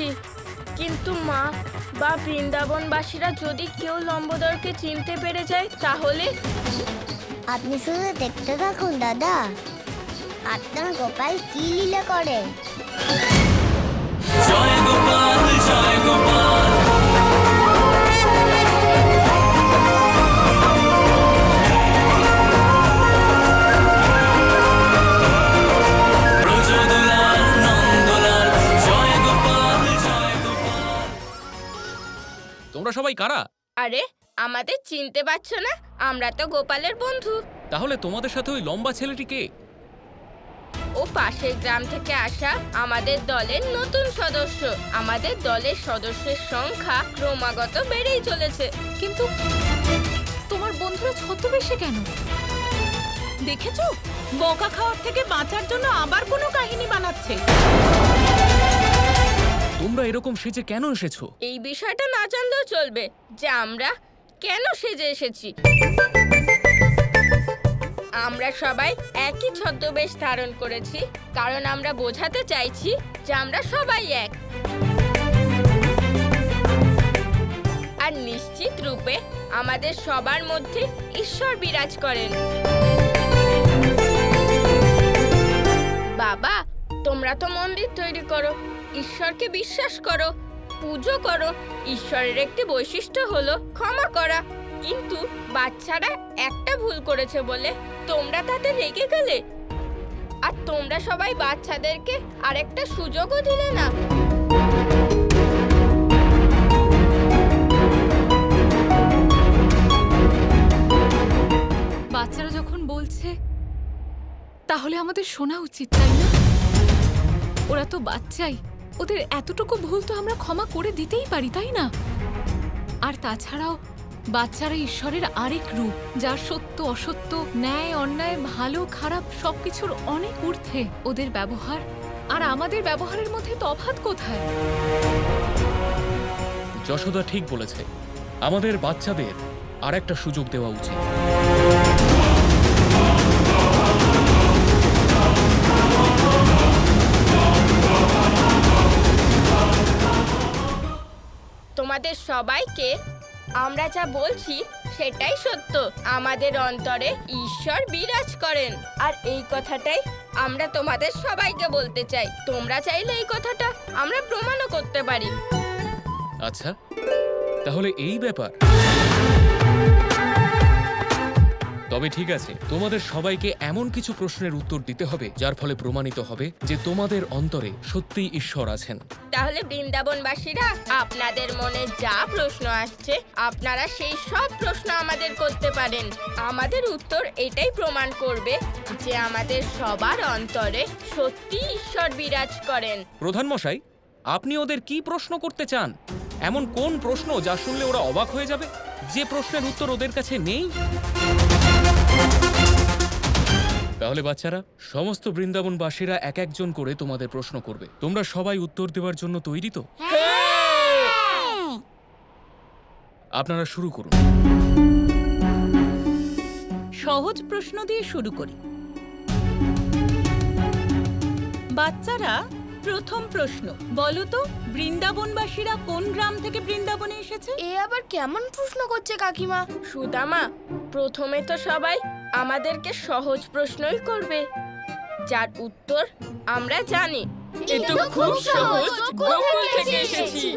পেরেছি, কিন্তু মা বা বৃন্দাবনবাসীরা যদি কেউ লম্বোদরকে চিনতে পেরে যায় তাহলে? আপনি শুধু দেখতে থাকুন দাদা, আপনার গোপাল কি লীলা করে। জয় গোপাল, জয় গোপাল। তোমরা সবাই কারা? আরে আমাদের চিনতে পারছো না? আমরা তো গোপালের বন্ধু। তাহলে তোমাদের সাথে ওই লম্বা ছেলেটি কে? ও পাশের গ্রাম থেকে আসা আমাদের দলের নতুন সদস্য। আমাদের দলের সদস্যের সংখ্যা ক্রমাগত বেড়েই চলেছে। কিন্তু তোমার বন্ধুরা ছদ্মবেশে কেন? দেখেছো, বকা খাওয়ার থেকে বাঁচার জন্য আবার কোনো কাহিনী বানাচ্ছে। তোমরা এরকম সেজে কেন এসেছো? এই বিষয়টা না জানলেও চলবে যে আমরা কেন সেজে এসেছি। আমরা সবাই একই ছদ্মবেশ ধারণ করেছি কারণ আমরা বোঝাতে চাইছি যে আমরা সবাই এক। আর নিশ্চিত রূপে আমাদের সবার মধ্যে ঈশ্বর বিরাজ করেন। বাবা, তোমরা তো মন্দির তৈরি করো, ঈশ্বরকে বিশ্বাস করো, পুজো করো। ঈশ্বরের একটি বৈশিষ্ট্য হলো ক্ষমা করা। কিন্তু বাচ্চারা একটা ভুল করেছে বলে তোমরা তাতে রেগে গেলে, আর তোমরা সবাই বাচ্চাদেরকে আরেকটা সুযোগও দিলে না। বাচ্চারা যখন বলছে তাহলে আমাদের শোনা উচিত, তাই না? ওরা তো বাচ্চাই, ওদের এতটুকু ভুল তো আমরা ক্ষমা করে দিতেই পারি, তাই না? আর তাছাড়াও বাচ্চারা ঈশ্বরের আরেক রূপ, যার সত্য অসত্য, ন্যায় অন্যায়, ভালো খারাপ সবকিছুর অনেক ঊর্ধ্বে। ওদের ব্যবহার আর আমাদের ব্যবহারের মধ্যে তফাৎ কোথায়? যশোদা ঠিক বলেছে, আমাদের বাচ্চাদের আরেকটা সুযোগ দেওয়া উচিত। তোমাদের সবাইকে আমরা যা বলছি সেটাই সত্য। আমাদের অন্তরে ঈশ্বর বিরাজ করেন, আর এই কথাটাই আমরা তোমাদের সবাইকে বলতে চাই। তোমরা চাইলে এই কথাটা আমরা প্রমাণও করতে পারি। আচ্ছা, তাহলে এই ব্যাপার। তবে ঠিক আছে, তোমাদের সবাইকে এমন কিছু প্রশ্নের উত্তর দিতে হবে যার ফলে প্রমাণিত হবে যে তোমাদের অন্তরে সত্যিই ঈশ্বর আছেন। তাহলে বৃন্দাবনবাসীরা, আপনাদের মনে যা প্রশ্ন আসছে আপনারা সেই সব প্রশ্ন আমাদের করতে পারেন। আমাদের উত্তর এটাই প্রমাণ করবে যে আমাদের সবার অন্তরে সত্যি ঈশ্বর বিরাজ করেন। প্রধান মশাই, আপনি ওদের কি প্রশ্ন করতে চান? এমন কোন প্রশ্ন যা শুনলে ওরা অবাক হয়ে যাবে, যে প্রশ্নের উত্তর ওদের কাছে নেই? তাহলে বাচ্চারা, সমস্ত বৃন্দাবনবাসীরা এক একজন করে তোমাদের প্রশ্ন করবে। তোমরা সবাই উত্তর দেওয়ার জন্য তৈরি তো? আপনারা শুরু করুন। সহজ প্রশ্ন দিয়ে শুরু করি। বাচ্চারা, প্রথম প্রশ্ন, বলো তো বৃন্দাবনবাসীরা কোন গ্রাম থেকে বৃন্দাবনে এসেছে? এ আবার কেমন প্রশ্ন করছে কাকিমা? সুদামা, প্রথমে তো সবাই আমাদেরকে সহজ প্রশ্নই করবে, যার উত্তর আমরা জানি। এটা খুব সহজ, গোকুল থেকে এসেছি।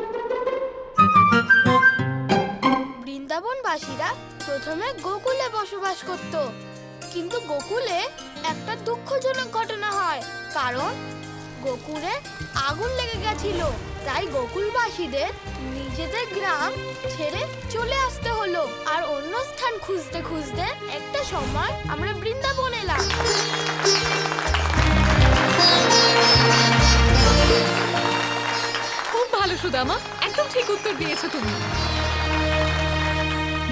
বৃন্দাবনবাসীরা প্রথমে গোকুলে বসবাস করত, কিন্তু গোকুলে একটা দুঃখজনক ঘটনা হয়, কারণ গোকুলে আগুন লেগে গেছিল। তাই গোকুলবাসীদের নিজেদের গ্রাম ছেড়ে চলে আসতে হলো, আর অন্য স্থান খুঁজতে খুঁজতে একটা সময় আমরা বৃন্দাবন এলাম। খুব ভালো সুদামা, একদম ঠিক উত্তর দিয়েছো তুমি।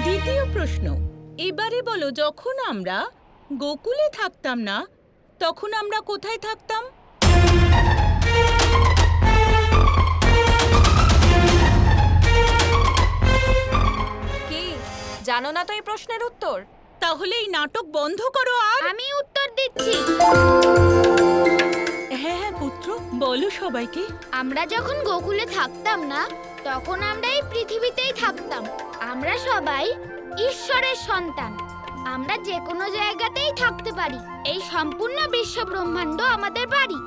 দ্বিতীয় প্রশ্ন, এবারে বলো যখন আমরা গোকুলে থাকতাম না তখন আমরা কোথায় থাকতাম? কি জানো না তো এই প্রশ্নের উত্তর? তাহলে এই নাটক বন্ধ করো। আর আমি উত্তর দিচ্ছি। হ্যাঁ হ্যাঁ পুত্র, বলো সবাইকে। আমরা যখন গোকুলে থাকতাম না তখন আমরা এই পৃথিবীতেই থাকতাম। আমরা সবাই ঈশ্বরের সন্তান। আমরা যে কোনো জায়গাতেই থাকতে পারি। এই সম্পূর্ণ বিশ্ব ব্রহ্মাণ্ড আমাদের বাড়ি।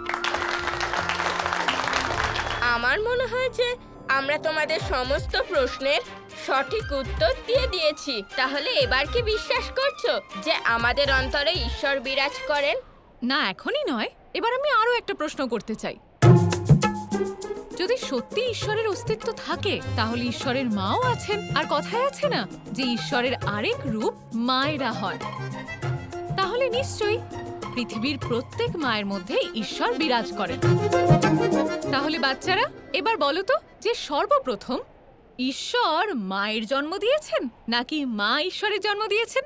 আমার মনে হয় যে আমরা তোমাদের সমস্ত প্রশ্নের সঠিক উত্তর দিয়ে দিয়েছি। তাহলে এবার কি বিশ্বাস করছো যে আমাদের অন্তরে ঈশ্বর বিরাজ করেন? না, এখনই নয়। এবার আমি আরো একটা প্রশ্ন করতে চাই। যদি সত্যি ঈশ্বরের অস্তিত্ব থাকে তাহলে ঈশ্বরের মাও আছেন। আর কথায় আছে না যে ঈশ্বরের আরেক রূপ মায়েরা হয়। তাহলে নিশ্চয়ই পৃথিবীর প্রত্যেক মায়ের মধ্যে ঈশ্বর বিরাজ করেন। তাহলে বাচ্চারা এবার বলো তো যে সর্বপ্রথম ঈশ্বর মায়ের জন্ম দিয়েছেন নাকি মা ঈশ্বরের জন্ম দিয়েছেন?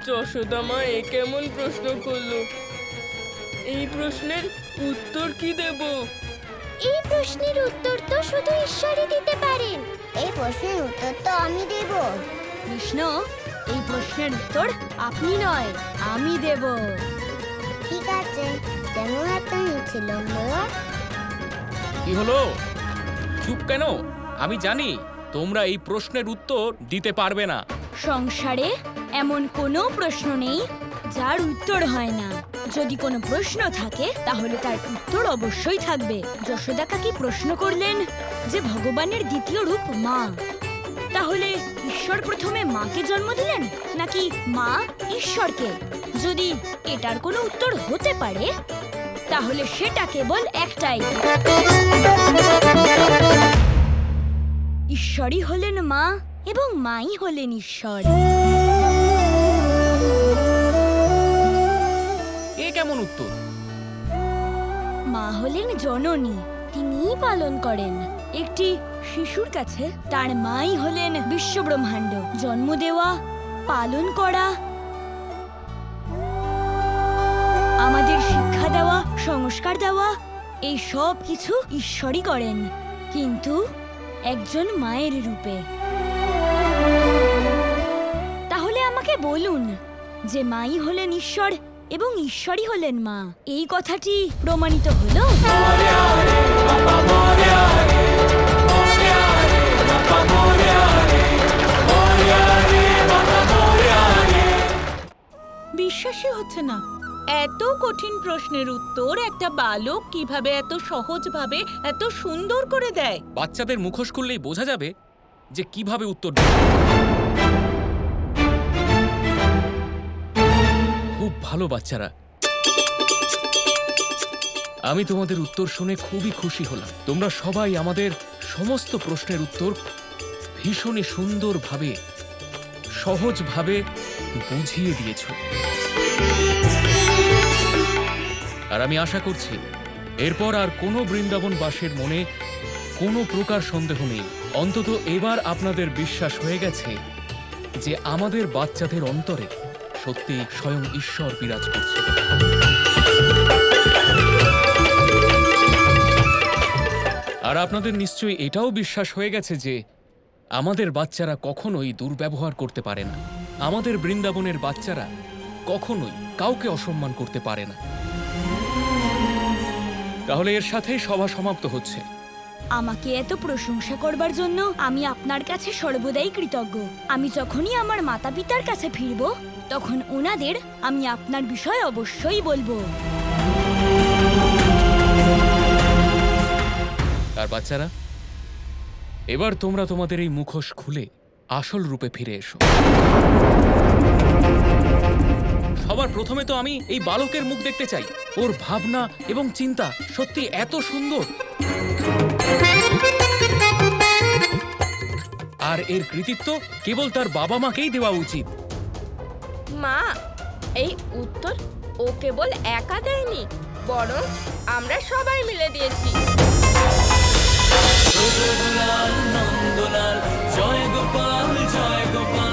যশোদা মা এ কেমন প্রশ্ন করলো? এই প্রশ্নের উত্তর কি দেব? এই প্রশ্নের উত্তর তো শুধু ঈশ্বরই দিতে পারেন। এই প্রশ্নের উত্তর তো আমি দেব। কৃষ্ণ, এই প্রশ্নের উত্তর আপনি নয় আমি দেব। ঠিক আছে, যেমন আপনার ছিল বলো। কি হলো? চুপ কেন? আমি জানি তোমরা এই প্রশ্নের উত্তর দিতে পারবে না। সংসারে এমন কোনো প্রশ্ন নেই যার উত্তর হয় না। যদি কোনো প্রশ্ন থাকে তাহলে তার উত্তর অবশ্যই থাকবে। যশোদা কাকি প্রশ্ন করলেন যে ভগবানের দ্বিতীয় রূপ মা। তাহলে ঈশ্বর প্রথমে মাকে জন্ম দিলেন নাকি মা ঈশ্বরকে? যদি এটার কোনো উত্তর হতে পারে তাহলে সেটা কেবল একটাই, ঈশ্বরই হলেন মা এবং মাই হলেন ঈশ্বর। এ কেমন উত্তর? মা হলেন জননী, তিনিই পালন করেন। একটি শিশুর কাছে তার মাই হলেন বিশ্বব্রহ্মাণ্ড। জন্ম দেওয়া, পালন করা, আমাদের শিক্ষা দেওয়া, সংস্কার দেওয়া, এই সব কিছু ঈশ্বরই করেন, কিন্তু একজন মায়ের রূপে। তাহলে আমাকে বলুন যে মাই হলেন ঈশ্বর এবং ঈশ্বরই হলেন মা, এই কথাটি প্রমাণিত হলো? বিশ্বাসই হচ্ছে না। এত কঠিন প্রশ্নের উত্তর একটা বালক কিভাবে এত সহজভাবে এত সুন্দর করে দেয়। বাচ্চাদের মুখোশ খুললেই বোঝা যাবে যে কিভাবে উত্তর দেবে। খুব ভালো বাচ্চারা, আমি তোমাদের উত্তর শুনে খুবই খুশি হলাম। তোমরা সবাই আমাদের সমস্ত প্রশ্নের উত্তর ভীষণই সুন্দরভাবে, সহজভাবে বুঝিয়ে দিয়েছ। আর আমি আশা করছি এরপর আর কোনো বৃন্দাবনবাসীর মনে কোনো প্রকার সন্দেহ নেই। অন্তত এবার আপনাদের বিশ্বাস হয়ে গেছে যে আমাদের বাচ্চাদের অন্তরে সত্যি স্বয়ং ঈশ্বর বিরাজ করছে। আর আপনাদের নিশ্চয়ই এটাও বিশ্বাস হয়ে গেছে যে আমাদের বাচ্চারা কখনোই দুর্ব্যবহার করতে পারে না। আমাদের বৃন্দাবনের বাচ্চারা কখনোই কাউকে অসম্মান করতে পারে না। তাহলে এর সাথেই সভা সমাপ্ত হচ্ছে। আমাকে এত প্রশংসা করবার জন্য আমি আপনার কাছে সর্বদাই কৃতজ্ঞ। আমি যখনই আমার মাতা পিতার কাছে ফিরব তখন ওনাদের আমি আপনার বিষয়ে অবশ্যই বলবো। আর বাচ্চারা, এবার তোমরা তোমাদের এই মুখোশ খুলে আসল রূপে ফিরে এসো। সবার প্রথমে তো আমি এই বালকের মুখ দেখতে চাই। ওর ভাবনা এবং চিন্তা সত্যি এত সুন্দর, আর এর কৃতিত্ব কেবল তার বাবা মাকেই দেওয়া উচিত। মা, এই উত্তর ও কেবল একা দেয়নি, বরং আমরা সবাই মিলে দিয়েছি। জয় গোপাল জয় গোপাল।